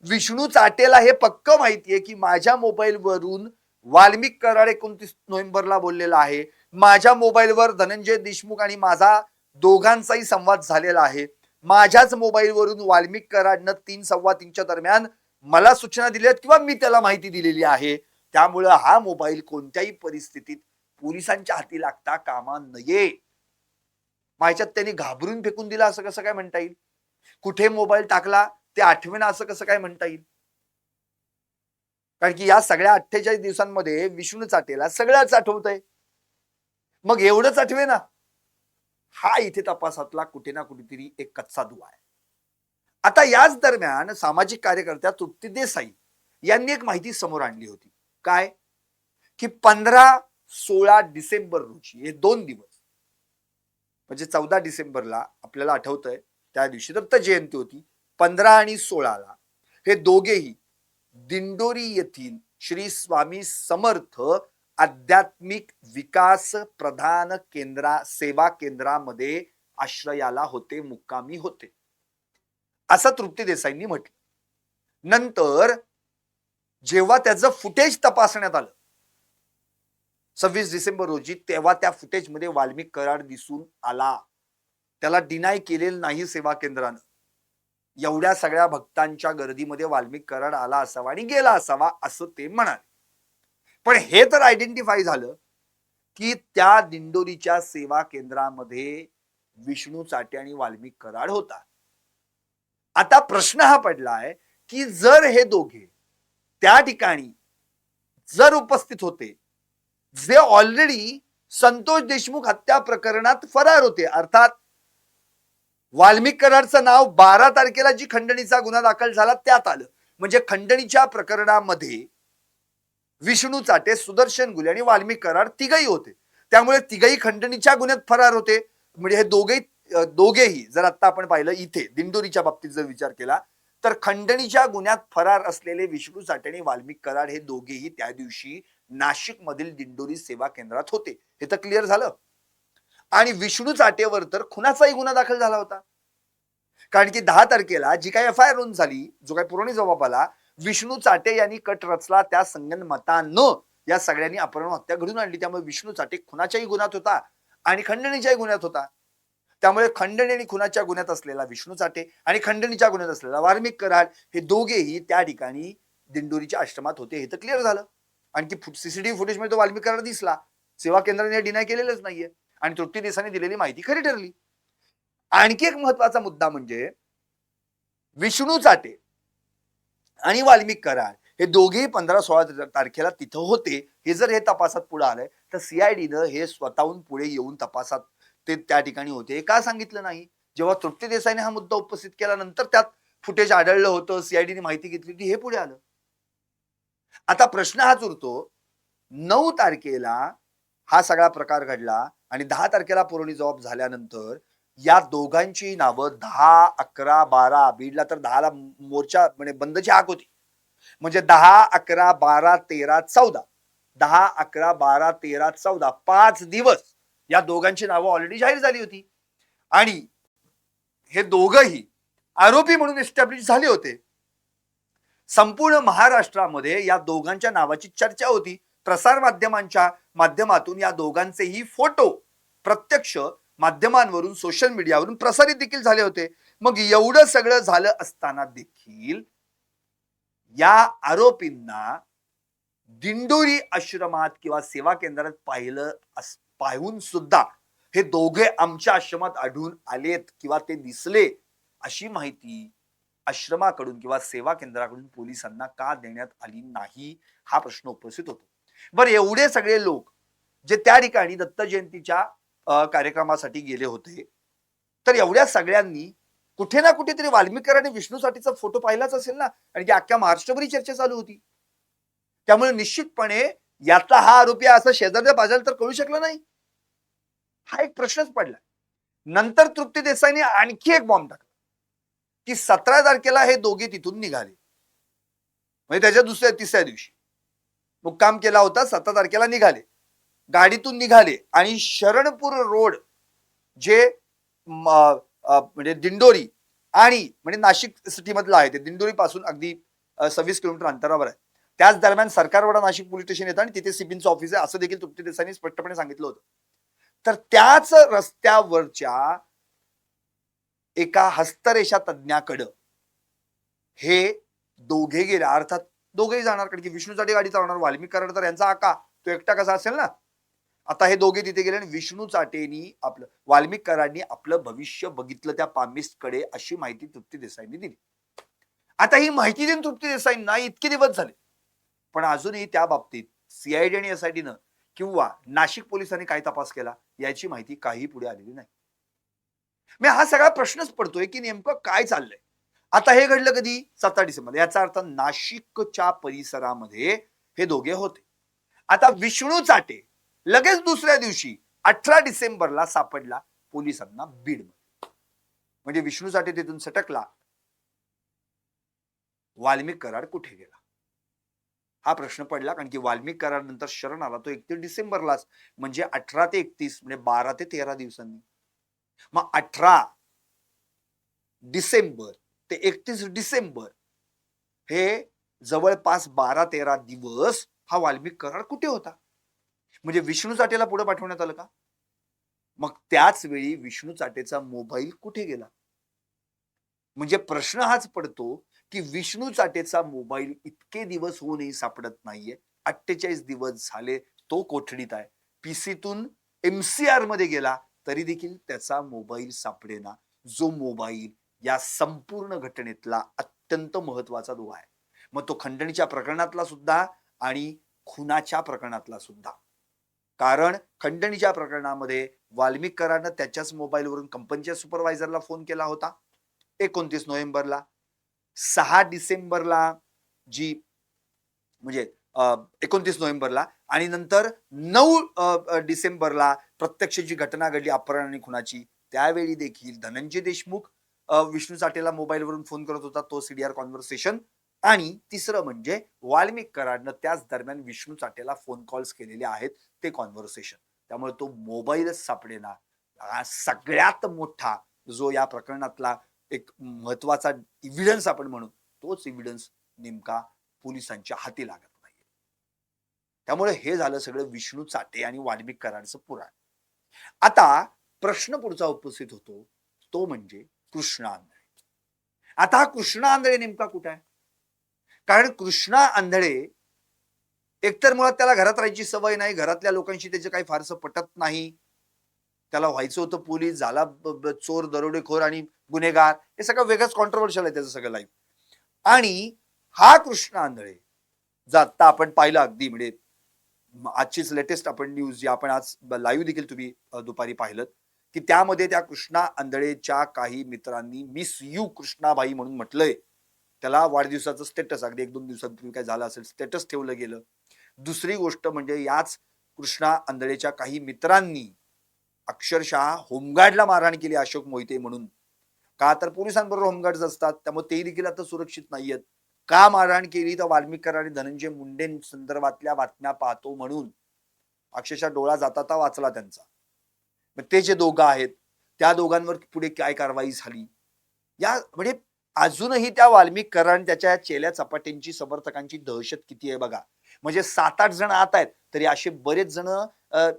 विष्णू चाटेला हे पक्क माहितीये की माझ्या मोबाईलवरून वाल्मिक कराड 29 नोव्हेंबरला बोललेला आहे, माझ्या मोबाईलवर धनंजय देशमुख आणि माझा दोघांचाही संवाद झालेला आहे, माझ्याच मोबाईलवरून वाल्मिक कराडनं 3-3:15च्या दरम्यान मला सूचना दिल्यात किंवा मी त्याला माहिती दिलेली आहे. त्यामुळे हा मोबाईल कोणत्याही परिस्थितीत पोलिसांच्या हाती लागता कामा नये. माझ्यात त्यांनी घाबरून फेकून दिला असं कसं काय म्हणता येईल. कुठे मोबाईल टाकला ते आठवेना असं कसं काय म्हणता येईल. कारण की या सगळ्या 48 दिवसांमध्ये विष्णू चाटेला सगळंच आठवतंय. मग एवढंच आठवे ना. हा इथे तपासातला कुठे ना कुठेतरी एक कच्चा दुवा आहे. आता याच दरम्यान सामाजिक कार्यकर्त्या तृप्ती देसाई यांनी एक माहिती समोर आणली होती. काय? की 15-16 डिसेंबर रोजी हे 2 दिवस, म्हणजे 14 डिसेंबरला आपल्याला आठवतंय त्या दिवशी दत्त जयंती होती. 15 आणि 16ला हे दोघेही दिंडोरी येथील श्री स्वामी समर्थ आध्यात्मिक विकास प्रधान सेवा केंद्रामध्ये आश्रयाला होते, मुक्कामी होते, असं तृप्ती देसाईंनी म्हटलं. नंतर जेव्हा त्याचं फुटेज तपासण्यात आलं 26 डिसेंबर रोजी, तेव्हा त्या फुटेजमध्ये वाल्मिक कराड दिसून आला. त्याला डिनाय केलेलं नाही सेवा केंद्रानं. एवढ्या सगळ्या भक्तांच्या गर्दीमध्ये वाल्मिक कराड आला असावा आणि गेला असावा असं ते म्हणाले. पण हे तर आयडेंटिफाय झालं की त्या दिंडोरीच्या सेवा केंद्रामध्ये विष्णू चाटे आणि वाल्मिक कराड होता. आता प्रश्न हा पडलाय की जर हे दोघे त्या ठिकाणी जर उपस्थित होते, जे ऑलरेडी संतोष देशमुख हत्या प्रकरणात फरार होते, अर्थात वाल्मिक कराडचं नाव 12 तारखेला जी खंडणीचा गुन्हा दाखल झाला त्यात आलं, म्हणजे खंडणीच्या प्रकरणामध्ये विष्णू चाटे, सुदर्शन गुले आणि वाल्मिक कराड तिघही होते. त्यामुळे तिघही खंडणीच्या गुन्ह्यात फरार होते. म्हणजे हे दोघेही जर आता आपण पाहिलं इथे दिंडोरीच्या बाबतीत जर विचार केला तर खंडणीच्या गुन्ह्यात फरार असलेले विष्णू चाटे आणि वाल्मिक कराड हे दोघेही त्या दिवशी नाशिक मधील दिंडोरी सेवा केंद्रात होते. हे तर क्लिअर झालं. आणि विष्णू चाटेवर तर खुनाचाही गुन्हा दाखल झाला होता. कारण की 10 तारखेला जी काही एफ आय आर नोंद झाली, जो काही पुरवणी जबाब आला, विष्णू चाटे यांनी कट रचला, त्या संगनमतानं या सगळ्यांनी अपहरण हत्या घडून आणली. त्यामुळे विष्णू चाटे खुनाच्याही गुन्ह्यात होता आणि खंडणीच्याही गुन्ह्यात होता. त्यामुळे खंडणी आणि खुनाच्या गुन्ह्यात असलेला विष्णू चाटे आणि खंडणीच्या गुन्ह्यात असलेला वाल्मिक कराड हे दोघेही त्या ठिकाणी दिंडोरीच्या आश्रमात होते. हे तर क्लिअर झालं. आणखी सीसीटीव्ही फुटेज मध्ये तो वाल्मिक कराड दिसला. सेवा केंद्राने डिनाय केलेलंच नाहीये आणि तृप्ती देसाईने दिलेली माहिती खरी ठरली. आणखी एक महत्वाचा मुद्दा म्हणजे विष्णू चाटे आणि वाल्मिक कराड हे दोघेही 15-16 तारखेला तिथं होते. हे जर हे तपासात पुढे आलंय तर सीआयडीनं हे स्वतःहून पुढे येऊन तपासात ते त्या ठिकाणी होते का सांगितलं नाही? जेव्हा तृप्ती देसाईने हा मुद्दा उपस्थित केल्यानंतर त्यात फुटेज आढळलं होतं, सीआयडीने माहिती घेतली होती, हे पुढे आलं. आता प्रश्न हाच उरतो, 9 तारखेला हा सगळा प्रकार घडला आणि 10 तारखेला पुरवणी जबाब झाल्यानंतर या दोघांची नावं 10, 11, 12, बीडला तर 10ला मोर्चा म्हणजे बंदची हाक होती. म्हणजे 10, 11, 12, 13, 14, 10, 11, 12, 13, 14 5 दिवस या दोघांची नावं ऑलरेडी जाहीर झाली होती आणि हे दोघही आरोपी म्हणून एस्टॅब्लिश झाले होते. संपूर्ण महाराष्ट्रामध्ये या दोघांच्या नावाची चर्चा होती. प्रसार माध्यमांच्या माध्यमातून या दोघांचेही फोटो प्रत्यक्ष माध्यमांवरून, सोशल मीडियावरून प्रसारित देखील झाले होते. मग एवढं सगळं झालं असताना देखील या आरोपींना दिंडोरी आश्रमात किंवा सेवा केंद्रात पाहून सुद्धा हे दोघे आमच्या आश्रमात आढळून आलेत किंवा ते दिसले अशी माहिती आश्रमाकडून किंवा सेवा केंद्राकडून पोलिसांना का देण्यात आली नाही, हा प्रश्न उपस्थित होतो. बरं, एवढे सगळे लोक जे त्या ठिकाणी दत्त जयंतीच्या कार्यक्रमासाठी गेले होते, तर एवढ्या सगळ्यांनी कुठे ना कुठेतरी वाल्मिक आणि विष्णू साठीचा फोटो पाहिलाच असेल ना, आणि ती अख्ख्या महाराष्ट्रभरी चर्चा चालू होती. त्यामुळे निश्चितपणे यातला हा आरोपी असं शेजारच्या बाजाला तर कळू शकलं नाही, हा एक प्रश्नच पडला. नंतर तृप्ती देसाईने आणखी एक बॉम्ब टाकला की 17 तारखेला हे दोघे तिथून निघाले, म्हणजे त्याच्या तिसऱ्या दिवशी मुक्काम केला होता. 17 तारखेला निघाले, गाडीतून निघाले आणि शरणपूर रोड जे म्हणजे दिंडोरी आणि म्हणजे नाशिक सिटी मधलं आहे, ते दिंडोरी पासून अगदी 26 किलोमीटर अंतरावर आहे. त्याच दरम्यान सरकारवाडा नाशिक पोलीस स्टेशन येतं आणि तिथे सिपिनचं ऑफिस आहे, असं देखील तृप्ती देसाईंनी स्पष्टपणे सांगितलं होतं. तर त्याच रस्त्यावरच्या एका हस्तरेषा तज्ञाकडं हे दोघे गेले. अर्थात दोघेही जाणार, कारण की विष्णूसाठी गाडी चालवणार, वाल्मिक कराड तर यांचा आका, तो एकटा कसा असेल ना. आता हे दोघे तिथे गेले आणि विष्णू चाटेनी वाल्मिक कराडनी आपलं भविष्य बघितलं त्या पामिस्टकडे, अशी माहिती तृप्ती देसाईंनी दिली. आता ही माहिती देऊन तृप्ती देसाईंना इतके दिवस झाले, पण अजूनही त्या बाबतीत सीआयडी आणि एसआयटीनं किंवा नाशिक पोलिसांनी काय तपास केला याची माहिती काही पुढे आलेली नाही. मग हा सगळा प्रश्नच पडतोय की नेमकं काय चाललंय. आता हे घडलं कधी? 17 डिसेंबर. याचा अर्थ नाशिकच्या परिसरामध्ये हे दोघे होते. आता विष्णू चाटे लगेच दुसऱ्या दिवशी 18 डिसेंबरला सापडला पोलिसांना बीडमध्ये. म्हणजे विष्णू चाटे तिथून सटकला. वाल्मिक कराड कुठे गेला हा प्रश्न पडला, कारण की वाल्मिक कराड नंतर शरण आला तो 31 डिसेंबरलाच, म्हणजे 18 ते 31 म्हणजे 12 ते 13 दिवसांनी. मग 18 डिसेंबर ते 31 डिसेंबर हे जवळपास 12-13 दिवस हा वाल्मिक कराड कुठे होता? म्हणजे विष्णू चाटेला पुढे पाठवण्यात आलं का? मग त्याच वेळी विष्णू चाटेचा मोबाईल कुठे गेला? म्हणजे प्रश्न हाच पडतो की विष्णू चाटेचा मोबाईल इतके दिवस होऊनही सापडत नाहीये. 48 दिवस झाले तो कोठडीत आहे. पीसीतून एमसीआर मध्ये गेला तरी देखील त्याचा मोबाईल सापडेना. जो मोबाईल या संपूर्ण घटनेतला अत्यंत महत्वाचा दुवा आहे. मग तो खंडणीच्या प्रकरणातला सुद्धा आणि खुनाच्या प्रकरणातला सुद्धा. कारण खंडणीच्या प्रकरणामध्ये वाल्मिक कराडनं त्याच्याच मोबाईलवरून कंपनीच्या सुपरवायझरला फोन केला होता 29 नोव्हेंबरला. 6 डिसेंबरला जी म्हणजे 29 नोव्हेंबरला आणि नंतर 9 डिसेंबरला प्रत्यक्ष जी घटना घडली अपहरण आणि खुनाची त्यावेळी देखील धनंजय देशमुख विष्णू चाटेला मोबाईलवरून फोन करत होता, तो सीडीआर कॉन्व्हर्सेशन. आणि तिसरं म्हणजे वाल्मिक कराडनं त्याच दरम्यान विष्णू चाटेला फोन कॉल्स केलेले आहेत ते कॉन्व्हर्सेशन. त्यामुळे तो मोबाईलच सापडेना. सगळ्यात मोठा जो या प्रकरणातला एक महत्वाचा इव्हिडन्स आपण म्हणू तोच इव्हिडन्स नेमका पोलिसांच्या हाती लागत नाही. त्यामुळे हे झालं सगळं विष्णू चाटे आणि वाल्मिक कराडचं पुराण. आता प्रश्न पुढचा उपस्थित होतो तो म्हणजे कृष्णा आंधळे. आता हा कृष्णा आंधळे नेमका कुठे आहे? कारण कृष्णा आंधळे एकतर मुळात त्याला घरात राहायची सवय नाही, घरातल्या लोकांशी त्याचे काही फारसं पटत नाही. त्याला व्हायचं होतं पोलीस, झाला चोर दरोडेखोर आणि गुन्हेगार. हे सगळं वेगळंच कॉन्ट्रोवर्शियल आहे त्याचं सगळं लाईफ. आणि हा कृष्णा आंधळे आता आपण पाहिलं अगदी म्हणजे आजचीच लेटेस्ट आपण न्यूज जी आपण आज लाईव्ह देखील तुम्ही दुपारी पाहिलं की त्यामध्ये त्या कृष्णा आंधळेच्या काही मित्रांनी मिस यू कृष्णाबाई म्हणून म्हटलंय. त्याला वाढदिवसाचं स्टेटस अगदी 1-2 दिवसांपूर्वी काय झालं असेल स्टेटस ठेवलं गेलं. दुसरी गोष्ट म्हणजे याच कृष्णा आंधळेच्या काही मित्रांनी अक्षरशः होमगार्डला मारहाण केली अशोक मोहिते म्हणून. का तर पोलिसांबरोबर होमगार्ड असतात त्यामुळे तेही देखील आता सुरक्षित नाहीयेत. का मारहाण केली तर वाल्मिक कराड आणि धनंजय मुंडे संदर्भातल्या बातम्या पाहतो म्हणून. अक्षरशः डोळा जाता वाचला त्यांचा. मग ते जे दोघं आहेत त्या दोघांवर पुढे काय कारवाई झाली या म्हणजे अजूनही त्या वाल्मिक कराड त्याच्या चेल्या चपाट्यांची समर्थकांची दहशत किती आहे बघा. म्हणजे 7-8 जण आत आहेत तरी असे बरेच जण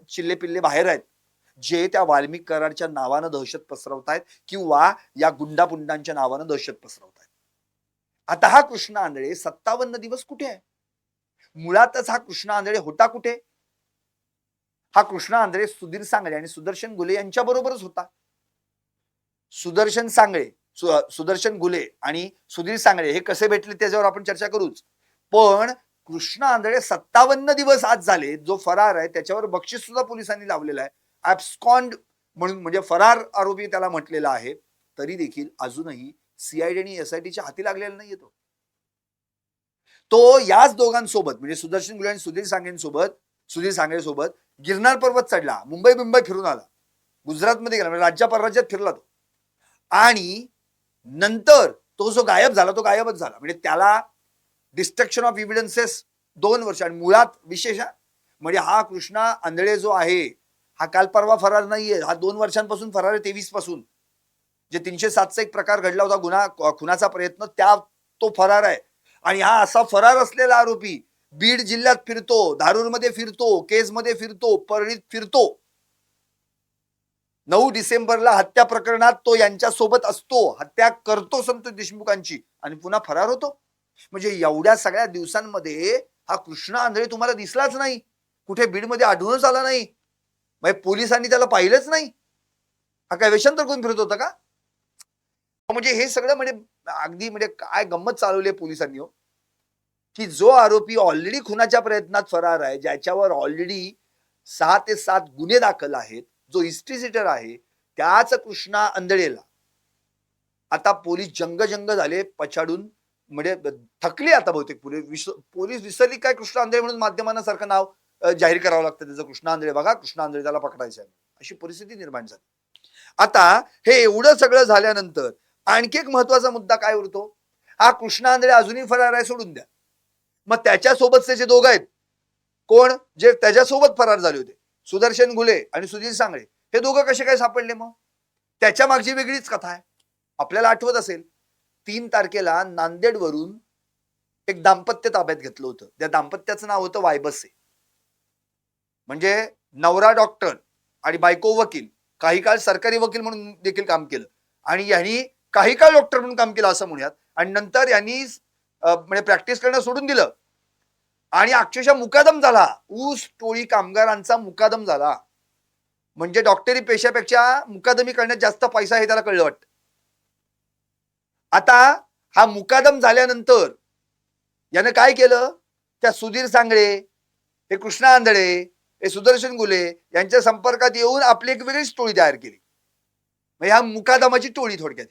चिल्ले पिल्ले बाहेर आहेत जे त्या वाल्मिक कराडच्या नावानं दहशत पसरवतायत किंवा या गुंडापुंडांच्या नावानं दहशत पसरवतायत. आता हा कृष्णा आंधळे 57 दिवस कुठे आहे? मुळातच हा कृष्णा आंधळे होता कुठे? हा कृष्णा आंधळे सुधीर सांगळे आणि सुदर्शन गुले यांच्या बरोबरच होता. सुदर्शन गुले आणि सुधीर सांगळे हे कसे भेटले त्याच्यावर आपण चर्चा करूच. पण कृष्णा आंधळे 57 दिवस आज झाले जो फरार आहे त्याच्यावर बक्षीस सुद्धा पोलिसांनी लावलेलं आहे. ऍब्स्कॉन्ड म्हणून म्हणजे फरार आरोपी त्याला म्हटलेला आहे. तरी देखील अजूनही सीआयडी आणि एसआयटीच्या हाती लागलेला नाहीये तो. तो याच दोघांसोबत म्हणजे सुदर्शन गुले आणि सुधीर सांगळेसोबत गिरनार पर्वत चढला, मुंबई फिरून आला, गुजरातमध्ये गेला, म्हणजे राज्या परराज्यात फिरला तो. आणि नंतर तो जो गायब झाला तो गायबच झाला. म्हणजे त्याला डिस्ट्रक्शन ऑफ इव्हिडन्सेस 2 वर्ष. आणि मुळात विशेष म्हणजे हा कृष्णा आंधळे जो आहे हा काल परवा फरार नाहीये. हा 2 वर्षांपासून फरार आहे. 23 पासून जे 307चा एक प्रकार घडला होता गुन्हा खुनाचा प्रयत्न त्या तो फरार आहे. आणि हा असा फरार असलेला आरोपी बीड जिल्ह्यात फिरतो, धारूरमध्ये फिरतो, केजमध्ये फिरतो, परळीत फिरतो. 9 डिसेंबरला हत्या प्रकरणात तो यांच्या सोबत असतो, हत्या करतो संतोष देशमुखांची आणि पुन्हा फरार होतो. म्हणजे एवढ्या सगळ्या दिवसांमध्ये हा कृष्णा आंधळे तुम्हाला दिसलाच नाही, कुठे बीडमध्ये आढळूनच आला नाही. म्हणजे पोलिसांनी त्याला पाहिलंच नाही. हा काय वेषांतर करून फिरत होता का? म्हणजे हे सगळं म्हणजे अगदी म्हणजे काय गंमत चालवली पोलिसांनी हो. की जो आरोपी ऑलरेडी खुनाच्या प्रयत्नात फरार आहे, ज्याच्यावर ऑलरेडी 6 ते 7 गुन्हे दाखल आहेत, जो हिस्ट्री सीटर आहे, त्याच कृष्णा अंधळेला आता पोलीस जंग झाले पछाडून, म्हणजे थकली आता बहुतेक पोलीस विसरली काय कृष्णा आंधळे म्हणून माध्यमांना सारखं नाव जाहीर करावं लागतं त्याचं. कृष्णा आंधळे बघा, कृष्णा आंधळे त्याला पकडायचं आहे, अशी परिस्थिती निर्माण झाली. आता हे एवढं सगळं झाल्यानंतर आणखी एक महत्वाचा मुद्दा काय उरतो, हा कृष्णा आंधळे अजूनही फरार आहे सोडून द्या, मग त्याच्यासोबतचे जे दोघं आहेत, कोण जे त्याच्यासोबत फरार झाले होते, सुदर्शन घुले आणि सुधीर सांगळे, हे दोघं कसे काय सापडले? मग त्याच्या मागची वेगळीच कथा आहे. आपल्याला आठवत असेल 3 तारखेला नांदेड वरून एक दाम्पत्य ताब्यात घेतलं होतं. त्या दाम्पत्याचं नाव होतं वायबसे. म्हणजे नवरा डॉक्टर आणि बायको वकील, काही काळ सरकारी वकील म्हणून देखील काम केलं आणि यांनी काही काळ डॉक्टर म्हणून काम केलं असं म्हणूयात. आणि नंतर यांनी म्हणजे प्रॅक्टिस करणं सोडून दिलं आणि अक्षरशः मुकादम झाला. ऊस टोळी कामगारांचा मुकादम झाला. म्हणजे डॉक्टरी पेशापेक्षा मुकादमी करण्यात जास्त पैसा हे त्याला कळलं वाटतं. आता हा मुकादम झाल्यानंतर यानं काय केलं, त्या सुधीर सांगळे, हे कृष्णा आंधळे, हे सुदर्शन गुले यांच्या संपर्कात येऊन आपली एक वेगळीच टोळी तयार केली. ह्या मुकादमाची टोळी थोडक्यात.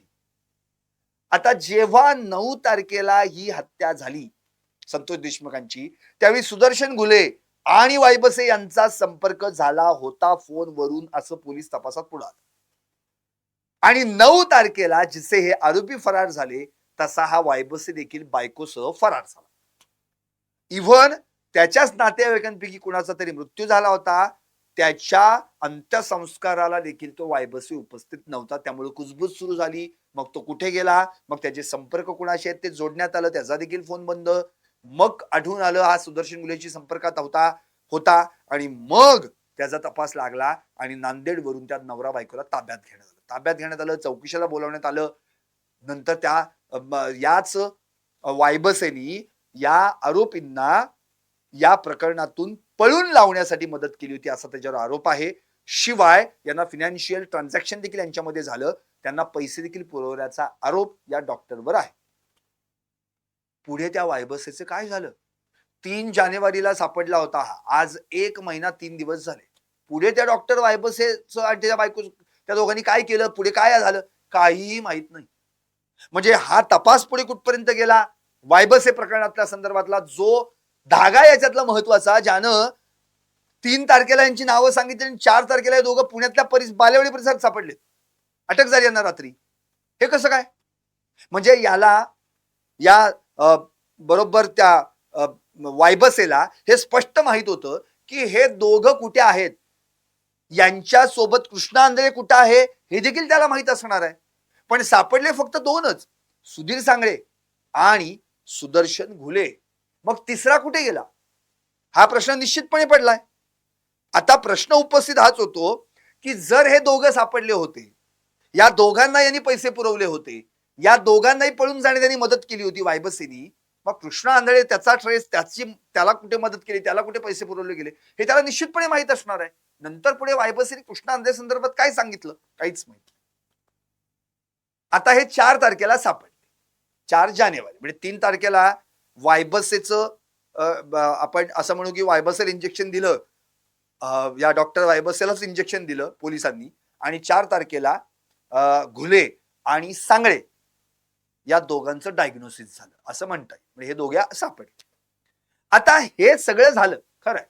आता जेव्हा 9 तारखेला ही हत्या झाली संतोष देशमुखांची, त्यावेळी सुदर्शन गुले आणि वायबसे यांचा संपर्क झाला होता फोनवरून असं पोलीस तपासात पुढे आलं. आणि 9 तारखेला जसे हे आरोपी फरार झाले तसा हा वायबसे देखील बायकोसह फरार झाला. इव्हन त्याच्याच नातेवाईकांपैकी कुणाचा तरी मृत्यू झाला होता, त्याच्या अंत्यसंस्काराला देखील तो वायबसे उपस्थित नव्हता. त्यामुळे कुजबूज सुरू झाली. मग तो कुठे गेला, मग त्याचे संपर्क कुणाशी आहेत ते जोडण्यात आलं, त्याचा देखील फोन बंद. मग आढळून आलं हा सुदर्शन गुलेची संपर्कात होता आणि मग त्याचा तपास लागला आणि नांदेड वरून त्या नवरा बायकोला ताब्यात घेण्यात आलं, चौकशीला बोलावण्यात आलं. नंतर त्या याच वायबसेनी या आरोपींना या प्रकरणातून पळून लावण्यासाठी मदत केली होती असा त्याच्यावर आरोप आहे. शिवाय यांना फायनान्शियल ट्रान्झॅक्शन देखील यांच्यामध्ये झालं, त्यांना पैसे देखील पुरवल्याचा आरोप या डॉक्टरवर आहे. पुढे त्या वायबसेचं काय झालं? 3 जानेवारीला सापडला होता हा, आज 1 महिना 3 दिवस झाले. पुढे त्या डॉक्टर वायबसेचं आणि त्याच्या बायको त्या दोघांनी काय केलं, पुढे काय झालं, काहीही माहित नाही. म्हणजे हा तपास पुढे कुठपर्यंत गेला, वायबसे प्रकरणातल्या संदर्भातला जो धागा याच्यातला महत्वाचा, ज्यानं 3 तारखेला यांची नावं सांगितली आणि 4 तारखेला हे दोघं पुण्यातल्या बालेवाडी परिसरात सापडले, अटक झाली यांना रात्री. हे कसं काय? म्हणजे याला या बरोबर त्या वायबसेला हे स्पष्ट माहित होतं की हे दोघं कुठे आहेत, यांच्या सोबत कृष्णा आंधळे कुठे आहे हे देखील त्याला माहित असणार आहे. पण सापडले फक्त 2च, सुधीर सांगळे आणि सुदर्शन घुले. मग तिसरा कुठे गेला हा प्रश्न निश्चितपणे पडलाय. आता प्रश्न उपस्थित हाच होतो की जर हे दोघं सापडले होते, या दोघांना यांनी पैसे पुरवले होते, या दोघांनाही पळून जाणे त्यांनी मदत केली होती वायबसेनी, मग कृष्णा आंधळे त्याचा ट्रेस, त्याला कुठे मदत केली, त्याला कुठे पैसे पुरवले गेले हे त्याला निश्चितपणे माहित असणार आहे. नंतर पुढे वायबसेनी कृष्णा आंधळे संदर्भात काय सांगितलं, काहीच माहिती. आता हे 4 तारखेला सापडले, 4 जानेवारी म्हणजे 3 तारखेला वायबसेचं आपण असं म्हणू की वायबसेल इंजेक्शन दिलं, या डॉक्टर वायबसेलाच इंजेक्शन दिलं पोलिसांनी आणि 4 तारखेला घुले आणि सांगळे या दोघांचं डायग्नोसिस झालं असं म्हणता येईल. म्हणजे हे दोघे सापडले. आता हे सगळं झालं खरंय.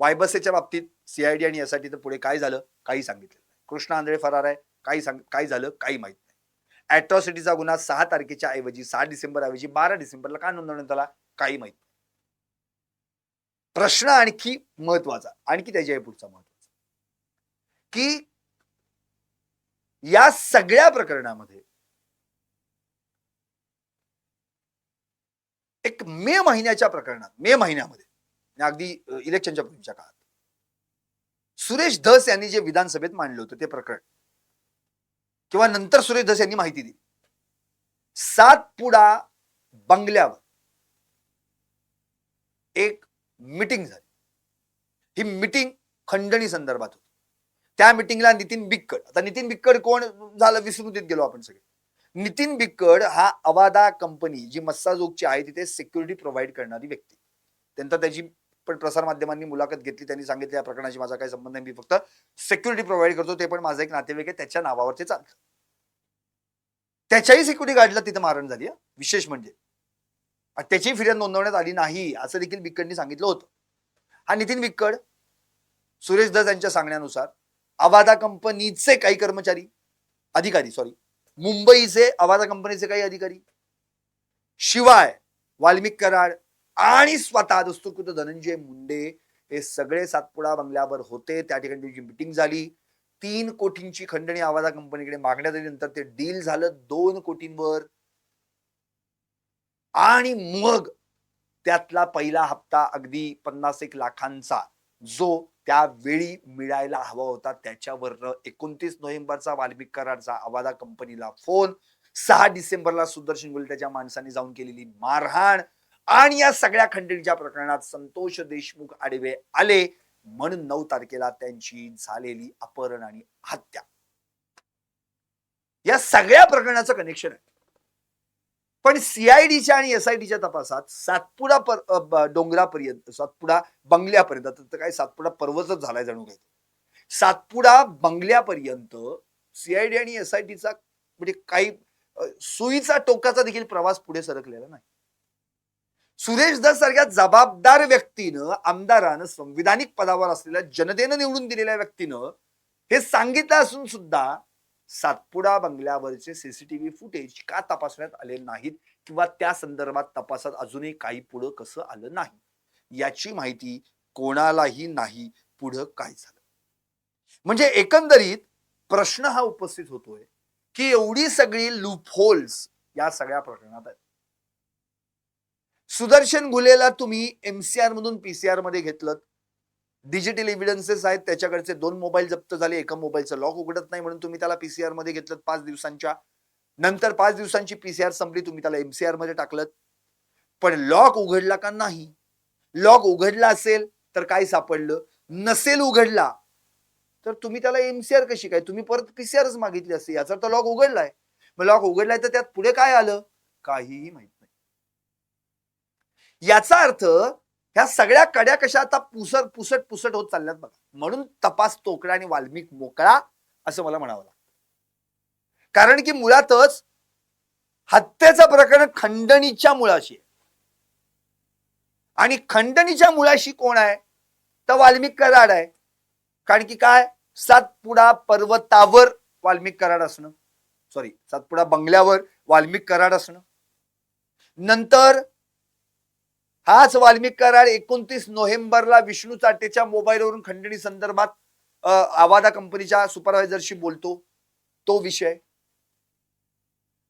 वायबसेच्या बाबतीत सीआयडी आणि यासाठी तर पुढे काय झालं काही सांगितलं नाही. कृष्णा आंधळे फरार आहे, काय झालं काही माहित नाही. ऍट्रॉसिटीचा गुन्हा 6 तारखेच्या ऐवजी 6 डिसेंबर ऐवजी 12 डिसेंबरला का नोंदवण्यात आला काही माहित नाही. प्रश्न आणखी महत्वाचा, आणखी त्याच्या पुढचा महत्वाचा की या सगळ्या प्रकरणामध्ये एक मे महिन्यामध्ये अगदी इलेक्शनच्या पूर्वीच्या काळात सुरेश धस यांनी जे विधानसभेत मांडलं होतं ते प्रकरण, किंवा नंतर सुरेश धस यांनी माहिती दिली, सातपुडा बंगल्यावर एक मीटिंग झाली. ही मीटिंग खंडणी संदर्भात होती. त्या मीटिंगला नितीन बिक्कड, आता नितीन बिक्कड कोण झालं विसरून गेलो आपण सगळे, नितीन बिक्कड हा अवादा कंपनी जी मस्साजोगची आहे तिथे सिक्युरिटी प्रोव्हाइड करणारी व्यक्ती. त्यानंतर त्याची पण प्रसार माध्यमांनी मुलाखत घेतली. त्यांनी सांगितलं या प्रकरणाशी माझा काही संबंध नाही. मी फक्त सिक्युरिटी प्रोव्हाइड करतो. ते पण माझा एक नातेवाईक आहे. त्याच्या नावावर ते चालतं. त्याच्याही सिक्युरिटी गार्डला तिथे मारहाण झाली आहे. विशेष म्हणजे त्याची फिर्याद नोंदवण्यात आली नाही असं देखील बिक्कडनी सांगितलं होतं. हा नितीन बिक्कड सुरेश दस यांच्या सांगण्यानुसार अवादा कंपनीचे काही कर्मचारी अधिकारी मुंबईचे अवादा कंपनीचे काही अधिकारी शिवाय वाल्मिक कराड आणि स्वतः दस्तुरकृत धनंजय मुंडे हे सगळे सातपुडा बंगल्यावर होते. त्या ठिकाणी त्यांची मिटिंग झाली. 3 कोटींची खंडणी आवादा कंपनीकडे मागण्यात आली. नंतर ते डील झालं 2 कोटींवर आणि मग त्यातला पहिला हप्ता अगदी 50-1 लाखांचा जो त्यावेळी मिळायला हवा होता त्याच्यावर 29 नोव्हेंबरचा वाल्मिक कराडचा अवादा कंपनीला फोन, 6 डिसेंबरला सुदर्शन गुल त्याच्या माणसांनी जाऊन केलेली मारहाण आणि या सगळ्या खंडणीच्या प्रकरणात संतोष देशमुख आडवे आले म्हणून 9 तारखेला त्यांची झालेली अपहरण आणि हत्या. या सगळ्या प्रकरणाचं कनेक्शन आहे. पण सीआयडीच्या आणि एसआयटीच्या तपासात सातपुडा डोंगरापर्यंत सातपुडा बंगल्यापर्यंत तर काय सातपुडा पर्वतच झालाय जणू काही. सातपुडा बंगल्यापर्यंत सीआयडी आणि एसआयटीचा म्हणजे काही सुईचा टोकाचा देखील प्रवास पुढे सरकलेला नाही. सुरेश दस सारख्या जबाबदार व्यक्तीनं आमदारानं संविधानिक पदावर असलेल्या जनतेनं निवडून दिलेल्या व्यक्तीनं हे सांगितलं असून सुद्धा सातपुडा बंगल्यावरचे सीसीटीव्ही फुटेज का तपासण्यात आले नाहीत किंवा त्या संदर्भात तपासात अजूनही काही पुढं कसं आलं नाही याची माहिती कोणालाही नाही. पुढं काय झालं म्हणजे एकंदरीत प्रश्न हा उपस्थित होतोय की एवढी सगळी लूपहोल्स या सगळ्या प्रकरणात आहेत. सुदर्शन घुलेला तुम्ही एमसीआर मधून पीसीआर मध्ये घेतलं. डिजिटल एव्हिडन्सेस आहेत त्याच्याकडचे 2 मोबाईल जप्त झाले. एका मोबाईलचं लॉक उघडत नाही म्हणून तुम्ही त्याला पीसीआर मध्ये घेतलं 5 दिवसांच्या नंतर. 5 दिवसांची पीसीआर संपली तुम्ही त्याला एमसीआर मध्ये टाकलं. पण लॉक उघडला का नाही? लॉक उघडला असेल तर काय सापडलं? नसेल उघडला तर तुम्ही त्याला एमसीआर कशी काय? तुम्ही परत पीसीआरच मागितली असते. याचा तर लॉक उघडलाय. मग लॉक उघडलाय तर त्यात पुढे काय आलं? काहीही माहित नाही. याचा अर्थ ह्या सगळ्या कड्या कशा आता पुसट होत चालल्यात बघा. म्हणून तपास तोकडा आणि वाल्मिक मोकळा असं मला म्हणावं लागतं. कारण की मुळातच हत्येचं प्रकरण खंडणीच्या मुळाशी आहे आणि खंडणीच्या मुळाशी कोण आहे? तर वाल्मिक कराड आहे. कारण की काय सातपुडा पर्वतावर वाल्मिक कराड असणं, सातपुडा बंगल्यावर वाल्मिक कराड असणं, नंतर हाच वाल्मिक कराड 29 नोव्हेंबरला विष्णू चाटेच्या मोबाईलवरून खंडणी संदर्भात आवादा कंपनीच्या सुपरवायझरशी बोलतो तो विषय.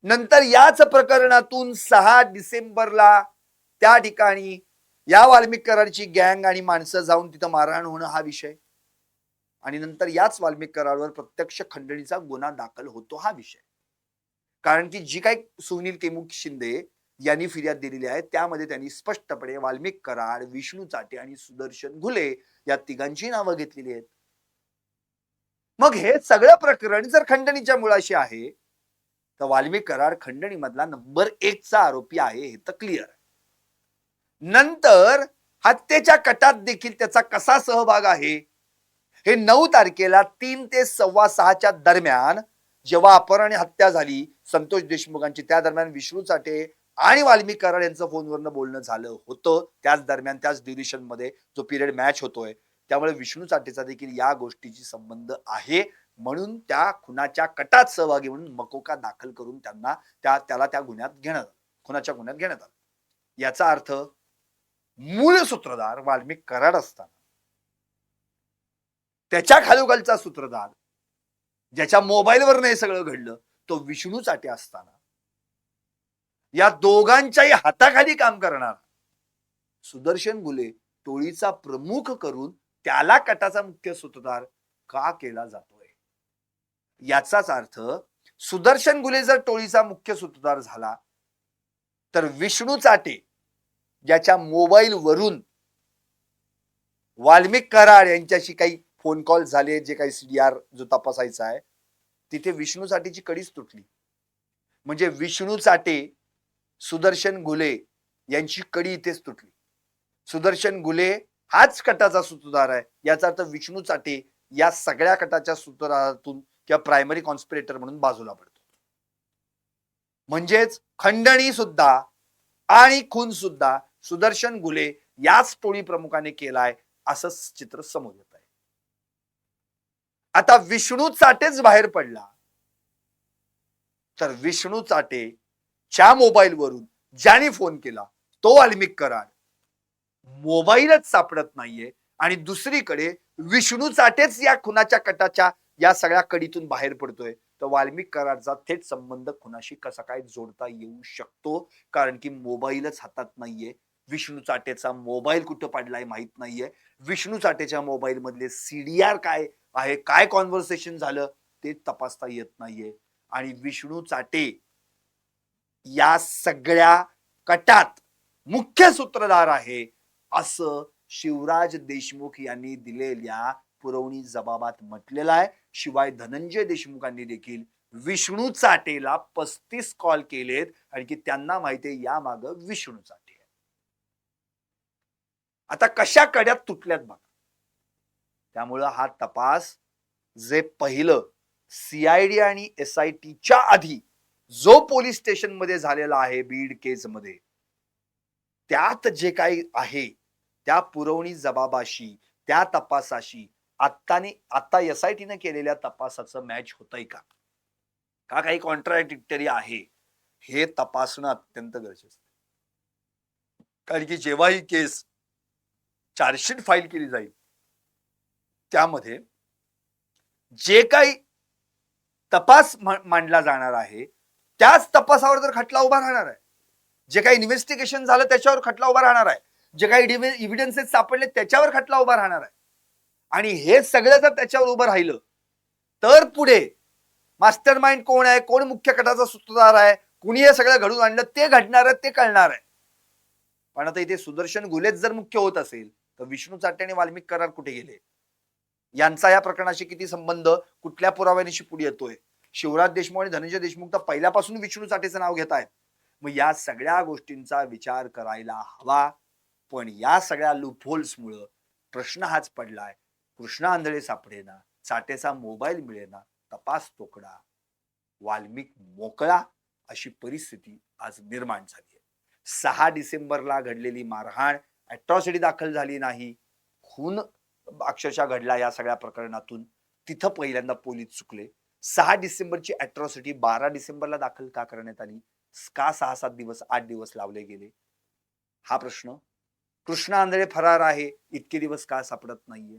नंतर याच प्रकरणातून 6 डिसेंबरला त्या ठिकाणी या वाल्मिक कराडची गँग आणि माणसं जाऊन तिथं मारहाण होणं हा विषय आणि नंतर याच वाल्मिक कराडवर प्रत्यक्ष खंडणीचा गुन्हा दाखल होतो हा विषय. कारण की जी काही सुनील केमुख शिंदे यांनी फिर्याद दिलेली आहे त्यामध्ये त्यांनी स्पष्टपणे वाल्मिक कराड, विष्णू चाटे आणि सुदर्शन घुले या तिघांची नावं घेतलेली आहेत. मग हे सगळं प्रकरण जर खंडणीच्या मुळाशी आहे तर वाल्मिक कराड खंडणी मधला नंबर 1 चा आरोपी आहे हे तर क्लिअर आहे. नंतर हत्येच्या कटात देखील त्याचा कसा सहभाग आहे हे 9 तारखेला 3 ते 6:15च्या दरम्यान जेव्हा अपहरण आणि हत्या झाली संतोष देशमुखांची त्या दरम्यान विष्णू चाटे आणि वाल्मिक कराड यांचं फोनवरनं बोलणं झालं होतं. त्याच दरम्यान त्याच ड्युरेशन मध्ये जो पिरियड मॅच होतोय त्यामुळे विष्णू चाटेचा देखील या गोष्टीची संबंध आहे. म्हणून त्या खुनाच्या कटात सहभागी म्हणून मकोका दाखल करून त्यांना त्याला त्या गुन्ह्यात घेण्यात खुनाच्या गुन्ह्यात घेण्यात आलं. याचा अर्थ मूळ सूत्रधार वाल्मिक कराड असताना त्याच्या खालोखालचा सूत्रधार ज्याच्या मोबाईलवर हे सगळं घडलं तो विष्णू चाटे असताना या दोघांच्याही हाताखाली काम करणार सुदर्शन घुले टोळीचा प्रमुख करून त्याला कटाचा मुख्य सूत्रधार का केला जातोय? याचाच अर्थ सुदर्शन घुले जर टोळीचा मुख्य सूत्रधार झाला तर विष्णू चाटे ज्याच्या मोबाईल वरून वाल्मिक कराड यांच्याशी काही फोन कॉल झाले जे काही सीडीआर जो तपासायचा आहे तिथे विष्णू चाटेची कडीच तुटली. म्हणजे विष्णू चाटे, सुदर्शन घुले यांची कडी इथेच तुटली. सुदर्शन घुले हाच कटाचा सूत्रधार आहे. याचा अर्थ विष्णू चाटे या सगळ्या कटाच्या सूत्रधारातून किंवा प्रायमरी कॉन्स्पिरेटर म्हणून बाजूला पडतो. म्हणजेच खंडणी सुद्धा आणि खून सुद्धा सुदर्शन घुले याच टोळी प्रमुखाने केलाय असं चित्र समोर येत आहे. आता विष्णू चाटेच बाहेर पडला तर विष्णू चाटेच्या मोबाईलवरून ज्याने फोन केला तो वाल्मिक कराड मोबाईलच सापडत नाहीये आणि दुसरीकडे विष्णू चाटेच या खुनाच्या कटाच्या या सगळ्या कडीतून बाहेर पडतोय. तर वाल्मिक कराडचा थेट संबंध खुनाशी कसा काय जोडता येऊ शकतो, कारण की मोबाईलच हातात नाहीये. विष्णू चाटेचा मोबाईल कुठं पडलाय माहित नाहीये. विष्णू चाटेच्या मोबाईल मधले सीडीआर काय आहे, काय कॉन्व्हर्सेशन झालं ते तपासता येत नाहीये. आणि विष्णू चाटे या सगळ्या कटात मुख्य सूत्रधार आहे असं शिवराज देशमुख यांनी दिलेल्या पुरवणी जबाबात म्हटलेलं आहे. शिवाय धनंजय देशमुखांनी देखील विष्णू चाटेला 35 कॉल केलेत आणि की त्यांना माहितीये या माग विष्णू चाटे आहे. आता कशा कड्यात तुटल्यात बघा. त्यामुळं हा तपास जे पहिलं सीआयडी आणि एसआयटीच्या आधी जो पोलीस स्टेशन मध्ये झालेला आहे बीड केस मध्ये, त्यात जे काही आहे त्या पुरवणी जबाबाशी त्या तपासाशी आता एसआयटीने केलेल्या तपासाचं मॅच होतंय का काही कॉन्ट्राडिक्टरी आहे हे तपासणं अत्यंत गरजेचं. कारण की जेव्हा ही केस चार्जशीट फाईल केली जाईल त्यामध्ये जे काही तपास मांडला जाणार आहे त्याच तपासावर जर खटला उभा राहणार आहे, जे काही इन्व्हेस्टिगेशन झालं त्याच्यावर खटला उभा राहणार आहे, जे काही इव्हिडन्सेस सापडले त्याच्यावर खटला उभा राहणार आहे. आणि हे सगळं जर त्याच्यावर उभं राहिलं तर पुढे मास्टर माइंड कोण आहे, कोण मुख्य कटाचा सूत्रधार आहे, कुणी हे सगळं घडून आणलं ते घडणार आहे, ते कळणार आहे. पण आता इथे सुदर्शन घुलेच जर मुख्य होत असेल तर विष्णू चाटे आणि वाल्मिक कराड कुठे गेले, यांचा या प्रकरणाशी किती संबंध, कुठल्या पुराव्यानिशी पुढे येतोय. शिवराज देशमुख आणि धनंजय देशमुख तर पहिल्यापासून विष्णू चाटेचं नाव घेत आहेत. मग या सगळ्या गोष्टींचा विचार करायला हवा. पण या सगळ्या लूपहोल्समुळे प्रश्न हाच पडलाय, कृष्णा आंधळे सापडेना, चाटेचा मोबाईल मिळेना, तपास तोकडा, वाल्मिक मोकळा अशी परिस्थिती आज निर्माण झाली आहे. 6 डिसेंबरला घडलेली मारहाण, अॅट्रॉसिटी दाखल झाली नाही, खून अक्षरशः घडला या सगळ्या प्रकरणातून, तिथं पहिल्यांदा पोलीस चुकले. 6 डिसेंबरची अॅट्रॉसिटी 12 डिसेंबरला दाखल का करण्यात आली, का 6-7 दिवस 8 दिवस लावले गेले हा प्रश्न. कृष्णा आंधळे फरार आहे, इतके दिवस का सापडत नाहीये.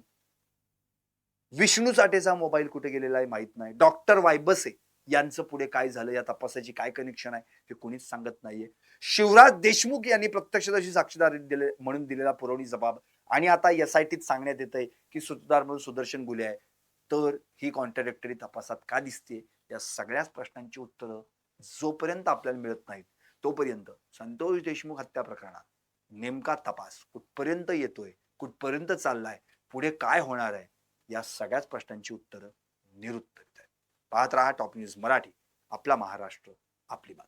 विष्णू चाटेचा मोबाईल कुठे गेलेला आहे माहित नाही. डॉक्टर वायबसे यांचं पुढे काय झालं, या तपासाची काय कनेक्शन आहे हे कोणीच सांगत नाहीये. शिवराज देशमुख यांनी प्रत्यक्षदर्शी साक्षीदार म्हणून दिलेला पुरवणी जबाब आणि आता एसआयटीत सांगण्यात येत आहे की सूत्रधार म्हणून सुदर्शन घुले आहे, तर ही कॉन्ट्राडिक्टरी तपासात का दिसते. या सगळ्याच प्रश्नांची उत्तरं जोपर्यंत आपल्याला मिळत नाहीत तोपर्यंत संतोष देशमुख हत्या प्रकरणात नेमका तपास कुठपर्यंत येतोय, कुठपर्यंत चाललाय, पुढे काय होणार आहे, या सगळ्याच प्रश्नांची उत्तरं निरुत्तरित आहेत. पाहत रहा टॉप न्यूज मराठी, आपला महाराष्ट्र, आपली बात.